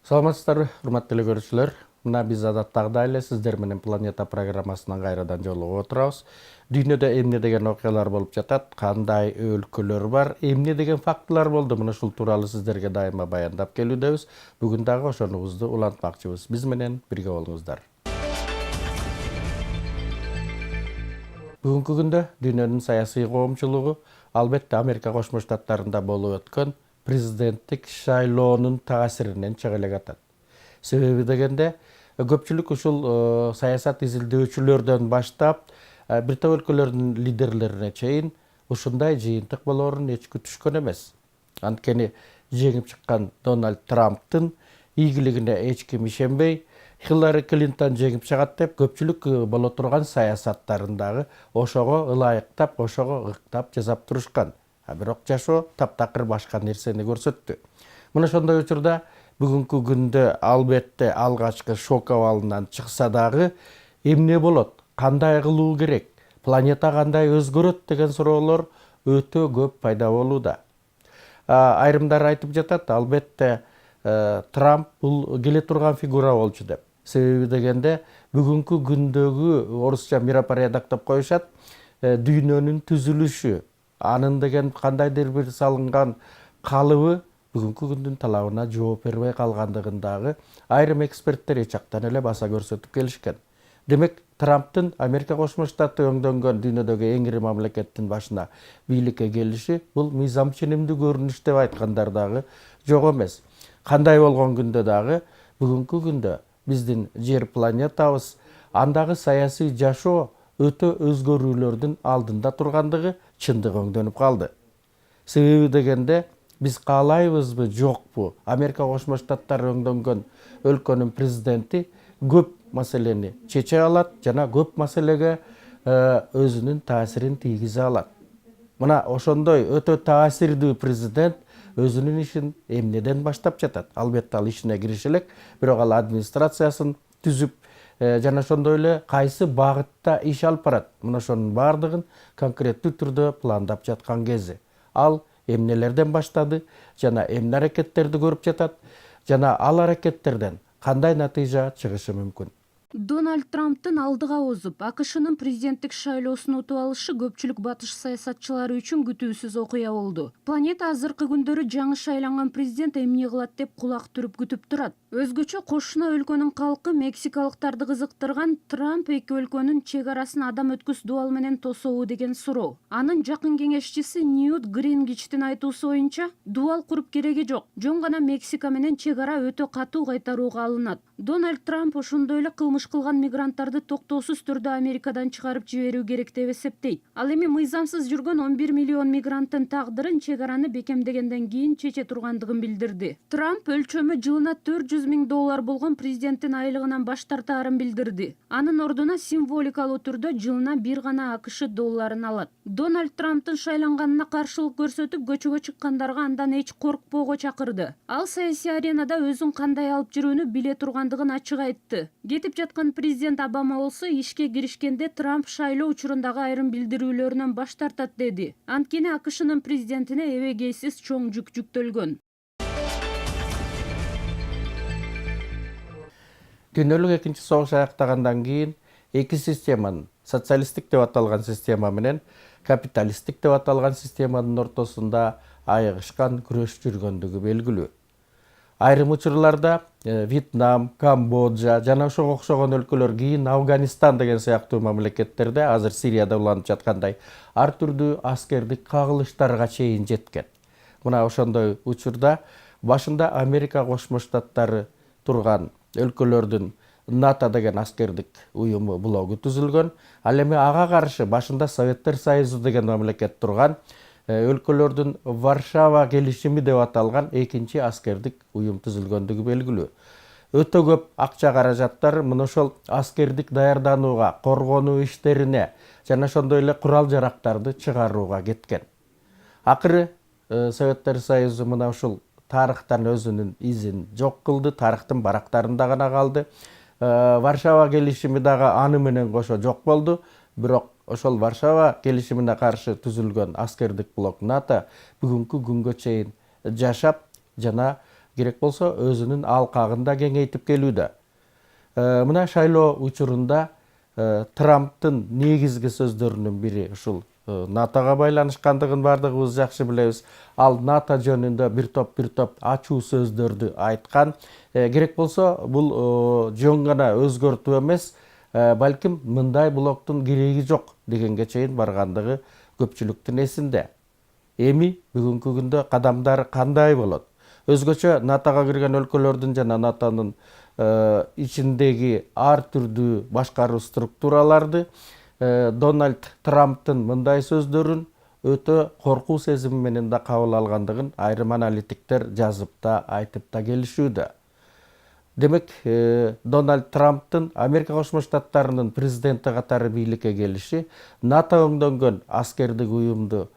Саламатсыздарбы, урматтуу көрүүчүлөр. Мына биз адаттагыдай эле сиздер менен Планета программасынан кайрадан жолугуп отурабыз. Дүйнөдө эмне деген окуялар болуп жатат, кандай өлкөлөр бар, эмне деген фактылар болду. Мына ушул тууралуу сиздерге дайыма баяндап келүүдөбүз. Бүгүн дагы ошонубузду улантмакчыбыз. Биз менен бирге болуңуздар. Бүгүнкү күндө дүйнөнүн саясий коомчулугу албетте Америка Кошмо Штаттарында болуп өткөн президенттик шайлоонун таасиринен чыга элек атат. Себеби дегенде көпчүлүк ушул саясат изилдөөчүлөрдөн баштап бир топ өлкөлөрдүн лидерлерине чейин ушундай жыйынтык болоорун эч күтүшкөн эмес. Анткени жеңип чыккан Дональд Трамптын ийгилигине эч ким ишенбей, Хиллари Клинтон жеңип чыгат деп көпчүлүк боло турган саясаттарындагы ошого ылайыктап, ошого ыктап жасап турушкан. Бирок жашоо таптакыр башка нерсени көрсөттү. Мына ошондой учурда бүгүнкү күндө албетте алгачкы шок абалынан чыкса дагы эмне болот, кандай кылуу керек, планета кандай өзгөрөт деген суроолор өтө көп пайда болууда. Айрымдар айтып жатат, албетте Трамп бул келе турган фигура болчу деп. Себеби дегенде бүгүнкү күндөгү орусча миропорядок деп коюшат, дүйнөнүн түзүлүшү, анын деген кандайдыр бир салынган калыбы бүгүнкү күндүн талабына жооп бербей калгандыгындагы айрым эксперттер эч жактан эле баса көрсөтүп келишкен. Демек, Трамптын Америка Кошмо Штаты өңдөнгөн дүйнөдөгү эң ири мамлекеттин башына бийликке келиши бул мыйзам ченемдүү көрүнүш деп айткандар дагы жок эмес. Кандай болгон күндө дагы бүгүнкү күндө биздин жер планетабыз, андагы саясий жашоо өтө өзгөрүүлөрдүн алдында тургандыгы чындык өңдөнүп калды. Себеби дегенде биз каалайбызбы, жокпу, Америка Кошмо Штаттары өңдөнгөн өлкөнүн президенти көп маселени чече алат жана көп маселеге өзүнүн таасирин тийгизе алат. Мына ошондой өтө таасирдүү президент өзүнүн ишин эмнеден баштап жатат? Албетте ал ишине кириши элек, бирок ал администрациясын түзүп, жана ошондой эле кайсы багытта иш алып барат. Мына ошонун баардыгын конкреттүү түрдө пландап жаткан кези. Ал эмнелерден баштады жана эмне аракеттерди көрүп жатат жана ал аракеттерден кандай натыйжа чыгышы мүмкүн? Дональд Трамптын алдыга озуп, АКШнын президенттик шайлоосун утуп алышы көпчүлүк батыш саясатчылары үчүн күтүүсүз окуя болду. Планета азыркы күндөрү жаңы шайланган президент эмне кылат деп кулак түрүп күтүп турат. Өзгөчө кошуна өлкөнүн калкы мексикалыктарды кызыктырган Трамп эки өлкөнүн чек арасын адам өткүс дубал менен тособу деген суроо. Анын жакын кеңешчиси Ньют Гингричтин айтуусу боюнча, дубал куруп кереги жок. Жөн гана Мексика менен чек ара өтө катуу кайтарууга алынат. Дональд Трамп ошондой эле кылмыш кылган мигранттарды токтоосуз түрдө Америкадан чыгарып жиберүү керек деп эсептейт. Ал эми мыйзамсыз жүргөн 11 миллион мигранттын тагдырын чек араны бекемдегенден кийин чече тургандыгын билдирди. Трамп өлчөмү жылына $400,000 болгон президенттин айлыгынан баш тартаарын билдирди. Анын ордуна символикалуу түрдө жылына бир гана АКШ долларын алат. Дональд Трамптын шайланганына каршылык көрсөтүп, көчөгө чыккандарга андан эч коркпоого чакырды. Ал саясий аренада өзүн кандай алып жүрүүнү биле тургандыгын ачык айтты. Кетип жаткан президент Обама болсо ишке киришкенде Трамп шайлоо учурундагы айрым билдирүүлөрүнөн баш тартат деди. Анткени АКШнын президентине эбегейсиз чоң жүк жүктөлгөн. Дүйнөлүк экинчи согуш аяктагандан кийин эки системанын, социалисттик деп аталган система менен капиталисттик деп аталган системанын ортосунда айыгышкан күрөш жүргөндүгү белгилүү. Айрым учурларда Вьетнам, Камбоджа жана ошого окшогон өлкөлөр, кийин Афганистан деген сыяктуу мамлекеттерде, азыр Сирияда уланып жаткандай ар түрдүү аскердик кагылыштарга чейин жеткен. Мына ошондой учурда башында Америка Кошмо Штаттары турган өлкөлөрдүн НАТО деген аскердик уюму блогу түзүлгөн. Ал эми ага каршы башында Советтер Союзу деген мамлекет турган өлкөлөрдүн Варшава келишими деп аталган экинчи аскердик уюм түзүлгөндүгү белгилүү. Өтө көп акча каражаттар мына ошол аскердик даярданууга, коргонуу иштерине жана ошондой эле курал жарактарды чыгарууга кеткен. Акыры Советтер Союзу мына ушул тарыхтан өзүнүн изин жок кылды, тарыхтын барактарында гана калды. Варшава келишими дагы аны менен кошо жок болду. Бирок ошол Варшава келишимине каршы түзүлгөн аскердик блок НАТО бүгүнкү күнгө чейин жашап жана керек болсо өзүнүн алкагын да кеңейтип келүүдө. Мына шайлоо учурунда Трамптын негизги сөздөрүнүн бири ушул НАТОга байланышкандыгын бардыгыбыз жакшы билебиз. Ал НАТО жөнүндө бир топ ачуу сөздөрдү айткан. Керек болсо бул жөн гана өзгөртүү эмес, балким мындай блоктун кереги жок дегенге чейин баргандыгы көпчүлүктүн эсинде. Эми бүгүнкү күндө кадамдар кандай болот? Өзгөчө НАТОга кирген өлкөлөрдүн жана НАТОнун ичиндеги ар түрдүү башкаруу структураларды Дональд Трамптын мындай сөздөрүн өтө коркуу сезими менен да кабыл алгандыгын айрым аналитиктер жазып да айтып да келишүүдө. Демек, Дональд Трамптын Америка Кошмо Штаттарынын президенти катары бийликке келиши НАТО өңдөнгөн аскердик уюмду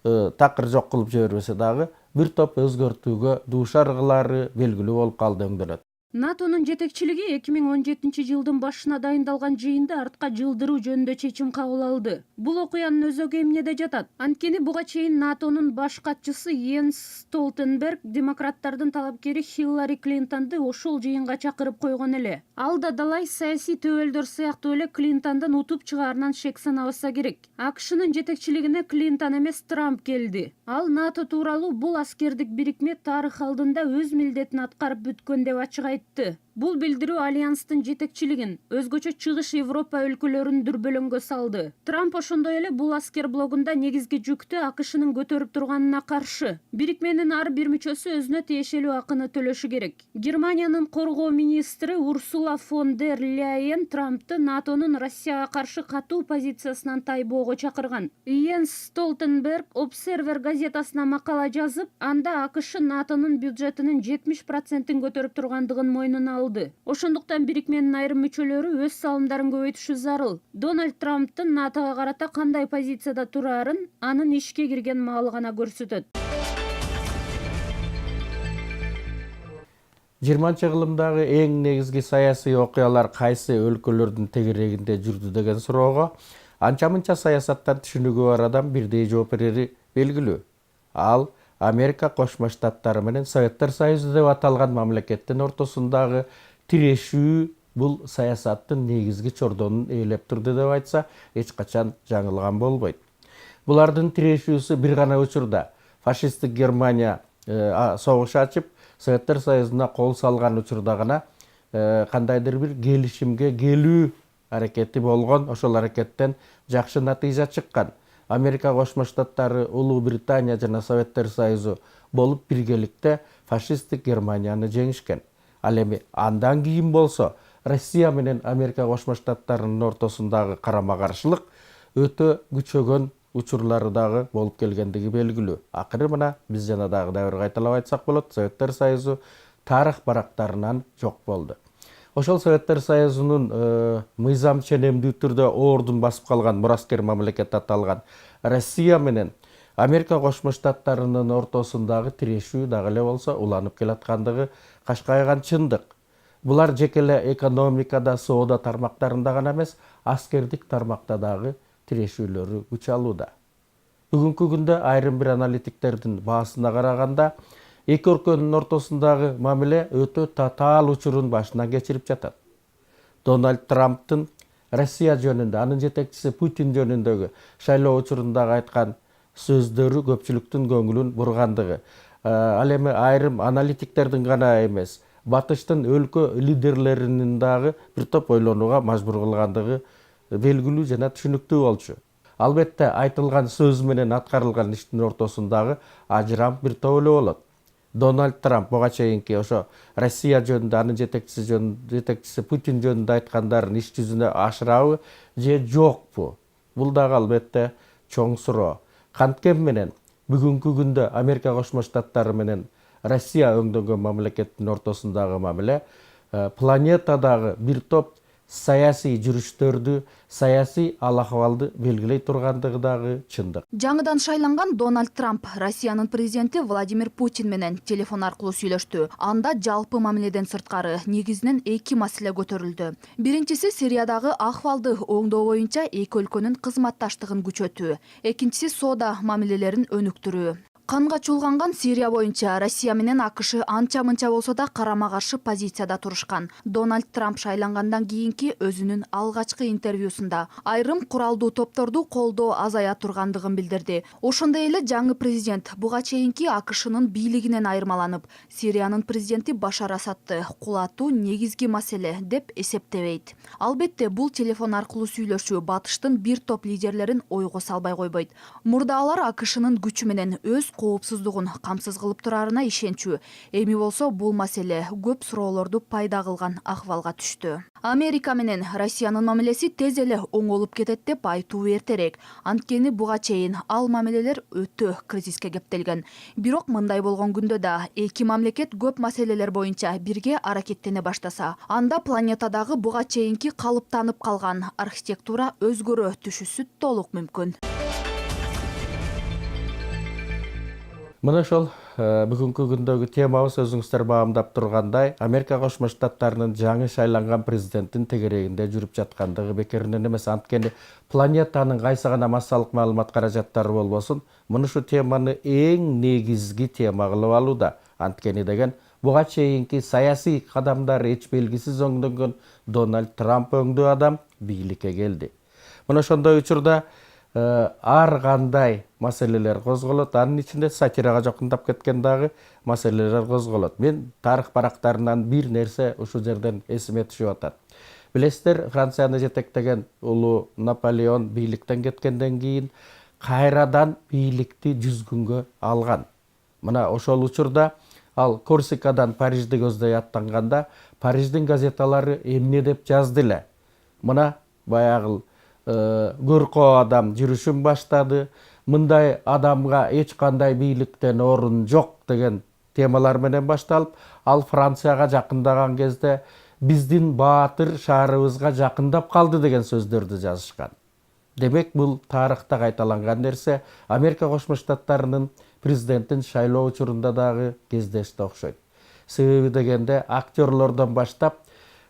такыр жок кылып жибербесе дагы бир топ өзгөртүүгө дуушар кылаары белгилүү болуп калды өңдөлөт. НАТОнун жетекчилиги 2017-жылдын башына дайындалган жыйында артка жылдыруу жөнүндө чечим кабыл алды. Бул окуянын өзөгү эмнеде жатат? Анткени буга чейин НАТОнун баш катчысы Йенс Столтенберг демократтардын талапкери Хиллари Клинтонду ошол жыйынга чакырып койгон эле. Ал да далай саясий төбөлдөр сыяктуу эле Клинтондун утуп чыгаарынан шек санабаса керек. АКШнын жетекчилигине Клинтон эмес Трамп келди. Ал НАТО тууралуу бул аскердик бирикме тарых алдында өз милдетин аткарып бүткөн деп ачык айтты. Бул билдирүү Альянстын жетекчилигин, өзгөчө Чыгыш Европа өлкөлөрүн дүрбөлөңгө салды. Трамп ошондой эле бул аскер блогунда негизги жүктү АКШнын көтөрүп турганына каршы. Бирикменин ар бир мүчөсү өзүнө тиешелүү акыны төлөшү керек. Германиянын коргоо министри Урсула фон дер Ляйен Трампты НАТОнун Россияга каршы катуу позициясынан тайбоого чакырган. Йенс Столтенберг Observer газетасына макала жазып, анда АКШ НАТОнун бюджетинин 70%-ин көтөрүп тургандыгын мойнуна алды. Ошондуктан бирикменин айрым мүчөлөрү өз салымдарын көбөйтүшү зарыл. Дональд Трамптын НАТОга карата кандай позицияда турарын анын ишке кирген маалы гана көрсөтөт. 20-кылымдагы эң негизги саясий окуялар кайсы өлкөлөрдүн тегерегинде жүрдү деген суроого анча-мынча саясаттан түшүнүгү бар адам бирдей жооп берери белгилүү. Ал Америка Кошмо Штаттары менен Советтер Союзу деп аталган мамлекеттин ортосундагы тирешүү бул саясаттын негизги чордонун ээлеп турду деп айтса эч качан жаңылган болбойт. Булардын тирешүүсү бир гана учурда фашисттик Германия согуш ачып, Советтер Союзуна кол салган учурда гана кандайдыр бир келишимге келүү аракети болгон, ошол аракеттен жакшы натыйжа чыккан. Америка Кошмо Штаттары, Улуу Британия жана Советтер Союзу болуп биргеликте фашисттик Германияны жеңишкен. Ал эми андан кийин болсо Россия менен Америка Кошмо Штаттарынын ортосундагы карама-каршылык өтө күчөгөн учурлары дагы болуп келгендиги белгилүү. Акыры мына биз жана дагы бир кайталап айтсак болот, Советтер Союзу тарых барактарынан жок болду. Ошол Советтер Союзунун мыйзам ченемдүү түрдө ордун басып калган мураскер мамлекет аталган Россия менен Америка Кошмо Штаттарынын ортосундагы тирешүү дагы эле болсо уланып келаткандыгы кашкайган чындык. Булар жеке эле экономикада, соода тармактарында гана эмес, аскердик тармакта дагы тирешүүлөрү күч алууда. Бүгүнкү күндө айрым бир аналитиктердин баасына караганда эки өлкөнүн ортосундагы мамиле өтө татаал учурун башынан кечирип жатат. Дональд Трамптын Россия жөнүндө, анын жетекчиси Путин жөнүндөгү шайлоо учурундагы айткан сөздөрү көпчүлүктүн көңүлүн бургандыгы, ал эми айрым аналитиктердин гана эмес, батыштын өлкө лидерлеринин дагы бир топ ойлонууга мажбур кылгандыгы белгилүү жана түшүнүктүү болчу. Албетте айтылган сөз менен аткарылган иштин ортосундагы ажырам бир топ эле болот. Дональд Трамп буга чейинки ошо Россия жөнүндө, анын жетекчиси Путин жөнүндө айткандарын иш жүзүнө ашырабы же жокпу? Бул дагы албетте чоң суроо. Канткен менен бүгүнкү күндө Америка Кошмо Штаттары менен Россия өңдөнгөн мамлекеттин ортосундагы мамиле планетадагы бир топ саясий жүрүштөрдү, саясий ал-акыбалды белгилей тургандыгы дагы чындык. Жаңыдан шайланган Дональд Трамп Россиянын президенти Владимир Путин менен телефон аркылуу сүйлөштү. Анда жалпы мамиледен сырткары негизинен эки маселе көтөрүлдү. Биринчиси Сириядагы акыбалды оңдоо боюнча эки өлкөнүн кызматташтыгын күчөтүү. Экинчиси соода мамилелерин өнүктүрүү. Канга чулганган Сирия боюнча Россия менен АКШ анча-мынча болсо да карама-каршы позицияда турушкан. Дональд Трамп шайлангандан кийинки өзүнүн алгачкы интервьюсунда айрым куралдуу топторду колдоо азая тургандыгын билдирди. Ошондой эле жаңы президент буга чейинки АКШнын бийлигинен айырмаланып, Сириянын президенти Башар Асадты кулатуу негизги маселе деп эсептебейт. Албетте, бул телефон аркылуу сүйлөшүү батыштын бир топ лидерлерин ойго салбай койбойт. Мурда алар АКШнын күчү менен өз коопсуздугун камсыз кылып турарына ишенчү. Эми болсо бул маселе көп суроолорду пайда кылган акыбалга түштү. Америка менен Россиянын мамилеси тез эле оңолуп кетет деп айтуу эртерээк. Анткени буга чейин ал мамилелер өтө кризиске кептелген. Бирок мындай болгон күндө да эки мамлекет көп маселелер боюнча бирге аракеттене баштаса, анда планетадагы буга чейинки калыптанып калган архитектура өзгөрө түшүшү толук мүмкүн. Мына ошол бүгүнкү күндөгү темабыз өзүңүздөр баамдап тургандай, Америка Кошмо Штаттарынын жаңы шайланган президенттин тегерегинде жүрүп жаткандыгы бекеринен эмес. Анткени планетанын кайсы гана массалык маалымат каражаттары болбосун, мына ушу теманы эң негизги тема кылып алууда. Анткени деген буга чейинки саясий кадамдар эч белгисиз өңдөнгөн Дональд Трамп өңдүү адам бийликке келди. Мына ошондой учурда ар кандай маселелер козголот, анын ичинде сатирага жакындап кеткен дагы маселелер козголот. Мен тарых барактарынан бир нерсе ушул жерден эсиме түшүп атат. Билесиздер, Францияны жетектеген улуу Наполеон бийликтен кеткенден кийин кайрадан бийликти 100 күнгө алган. Мына ошол учурда ал Корсикадан Парижди көздөй аттанганда, Париждин газеталары эмне деп жазды эле. Мына баягы көркөө адам жүрүшүн баштады, мындай адамга эч кандай бийликтен орун жок деген темалар менен башталып, ал Францияга жакындаган кезде биздин баатыр шаарыбызга жакындап калды деген сөздөрдү жазышкан. Демек, бул тарыхта кайталанган нерсе. Америка Кошмо Штаттарынын президенттин шайлоо учурунда дагы кездешти окшойт. Себеби дегенде актерлордон баштап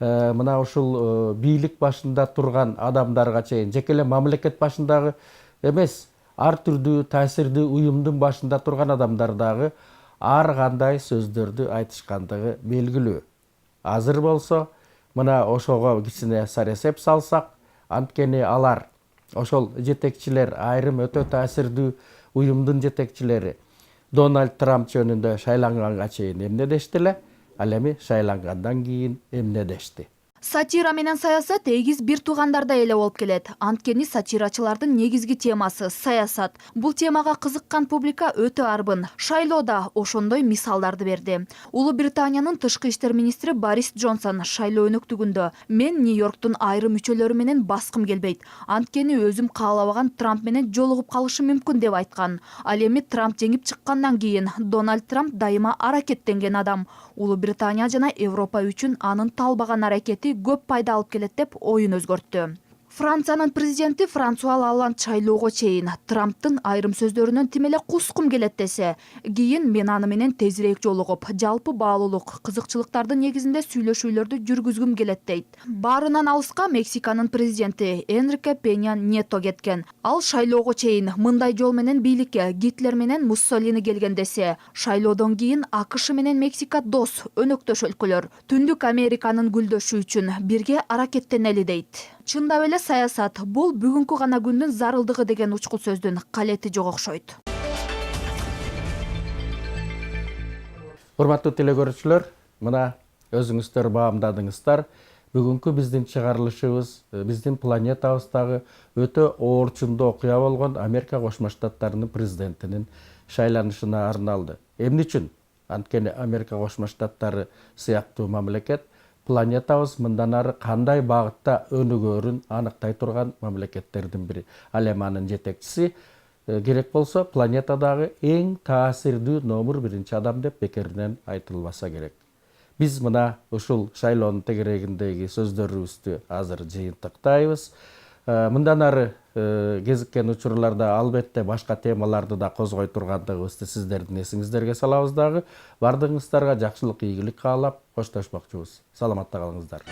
мына ушул бийлик башында турган адамдарга чейин, жеке эле мамлекет башындагы эмес, ар түрдүү таасирдүү уюмдун башында турган адамдар дагы ар кандай сөздөрдү айтышкандыгы белгилүү. Азыр болсо мына ошого кичине саресеп салсак, анткени алар ошол жетекчилер, айрым өтө таасирдүү уюмдун жетекчилери Дональд Трамп жөнүндө шайланганга чейин эмне дешти эле, ал эми шайлангандан кийин эмне дешти. Сатира менен саясат эгиз бир туугандардай эле болуп келет. Анткени сатирачылардын негизги темасы саясат. Бул темага кызыккан публика өтө арбын. Шайлоодо ошондой мисалдарды берди. Улуу Британиянын тышкы иштер министри Борис Джонсон шайлоо өнөктүгүндө "Мен Нью-Йорктун айрым мүчөлөрү менен баскым келбейт. Анткени өзүм каалабаган Трамп менен жолугуп калышым мүмкүн" деп айткан. Ал эми Трамп жеңип чыккандан кийин Дональд Трамп дайыма аракеттенген адам. Улуу Британия жана Европа үчүн анын талбаган аракети көп пайда алып келет деп оюн өзгөрттү. Франциянын президенти Франсуа Олланд шайлоого чейин Трамптын айрым сөздөрүнөн тим эле кускум келет десе, кийин "Мен аны менен тезирээк жолугуп, жалпы баалуулук, кызыкчылыктардын негизинде сүйлөшүүлөрдү жүргүзгүм келет" дейт. Баарынан алыска Мексиканын президенти Энрике Пеня Ньето кеткен. Ал шайлоого чейин мындай жол менен бийликке Гитлер менен Муссолини келген десе, шайлоодон кийин АКШ менен Мексика дос, өнөктөш өлкөлөр. Түндүк Американын гүлдөшү үчүн бирге аракеттенели дейт. Чындап эле саясат бул бүгүнкү гана күндүн зарылдыгы деген учкул сөздүн калети жок окшойт. Урматтуу телекөрүүчүлөр, мына өзүңүздөр баамдадыңыздар. Бүгүнкү биздин чыгарылышыбыз биздин планетабыздагы өтө оорчундуу окуя болгон Америка Кошмо Штаттарынын президентинин шайланышына арналды. Эмне үчүн? Анткени Америка Кошмо Штаттары сыяктуу мамлекет планетабыз мындан ары кандай багытта өнүгөрүн аныктай турган мамлекеттердин бири. Ал эми анын жетекчиси керек болсо планетадагы эң таасирдүү номер 1 адам деп бекеринен айтылбаса керек. Биз мына ушул шайлоонун тегерегиндеги сөздөрүбүздү азыр жыйынтыктайбыз. Мындан ары кезиккен учурларда албетте башка темаларды да козгой тургандыгыбызды сиздердин эсиңиздерге салабыз дагы. Бардыгыңыздарга жакшылык, ийгилик каалап коштошмокчубуз. Саламатта калыңыздар.